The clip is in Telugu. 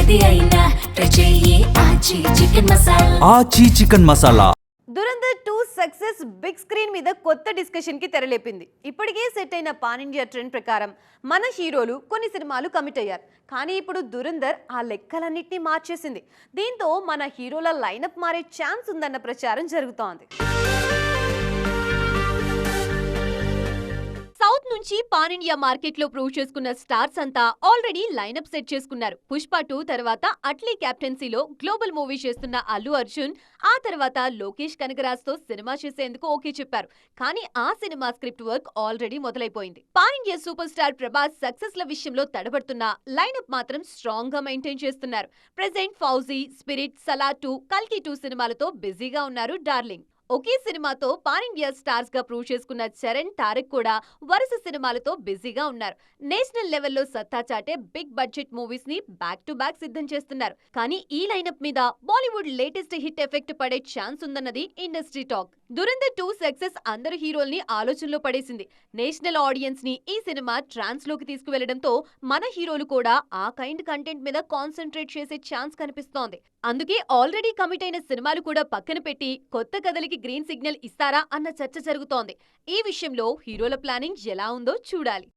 ఏది అయినా ట్రై చెయ్యి ఆచి chicken masala. Aachi chicken masala. Dhurandhar 2 success big screen మీద కొత్త డిస్కషన్ కి తెరలేపింది. ఇప్పటికే సెట్ అయిన పాన్ ఇండియా ట్రెండ్ ప్రకారం మన హీరోలు కొన్ని సినిమాలు కమిట్ అయ్యారు. కానీ ఇప్పుడు దురంధర్ ఆ లెక్కలన్నింటినీ మార్చేసింది. దీంతో మన హీరోల లైనప్ మారే ఛాన్స్ ఉందన్న ప్రచారం జరుగుతోంది. సౌత్ నుంచి పాన్ ఇండియా మార్కెట్ లో ప్రూవ్ చేసుకున్న స్టార్స్ అంతా ఆల్రెడీ లైనప్ సెట్ చేసుకున్నారు. పుష్ప 2 తర్వాత అట్లీ కెప్టెన్సీలో గ్లోబల్ మూవీ చేస్తున్న అల్లు అర్జున్ ఆ తర్వాత లోకేష్ కనగరాజ్ తో సినిమా చేసేందుకు ఓకే చెప్పారు. కానీ ఆ సినిమా స్క్రిప్ట్ వర్క్ ఆల్రెడీ మొదలైపోయింది. Pan India super star Prabhas success ల విషయంలో తడబడుతున్న లైనప్ మాత్రం స్ట్రాంగ్ గా మెయింటైన్ చేస్తున్నారు. ప్రెజెంట్ ఫౌజీ, స్పిరిట్, సలార్ 2, కల్కి 2 సినిమాలతో బిజీగా ఉన్నారు డార్లింగ్. ఒకే సినిమాతో పాన్ ఇండియా స్టార్స్ గా ప్రూవ్ చేసుకున్న చరణ్, తారక్ కూడా వరుస సినిమాలతో బిజీగా ఉన్నారు. నేషనల్ లెవెల్లో సత్తా చాటే బిగ్ బడ్జెట్ మూవీస్ ని బ్యాక్ టు బ్యాక్ సిద్ధం చేస్తున్నారు. కానీ ఈ లైనప్ మీద బాలీవుడ్ లేటెస్ట్ హిట్ ఎఫెక్ట్ పడే ఛాన్స్ ఉందన్నది ఇండస్ట్రీ టాక్. దురంధర్ 2 సక్సెస్ అందరు హీరోల్ని ఆలోచనలో పడేసింది. నేషనల్ ఆడియన్స్ ని ఈ సినిమా ట్రాన్స్ లోకి తీసుకువెళ్లడంతో మన హీరోలు కూడా ఆ కైండ్ కంటెంట్ మీద కాన్సన్ట్రేట్ చేసే ఛాన్స్ కనిపిస్తోంది. అందుకే ఆల్రెడీ కమిట్ అయిన సినిమాలు కూడా పక్కన పెట్టి కొత్త కథలకి గ్రీన్ సిగ్నల్ ఇస్తారా అన్న చర్చ జరుగుతోంది. ఈ విషయంలో హీరోల ప్లానింగ్ ఎలా ఉందో చూడాలి.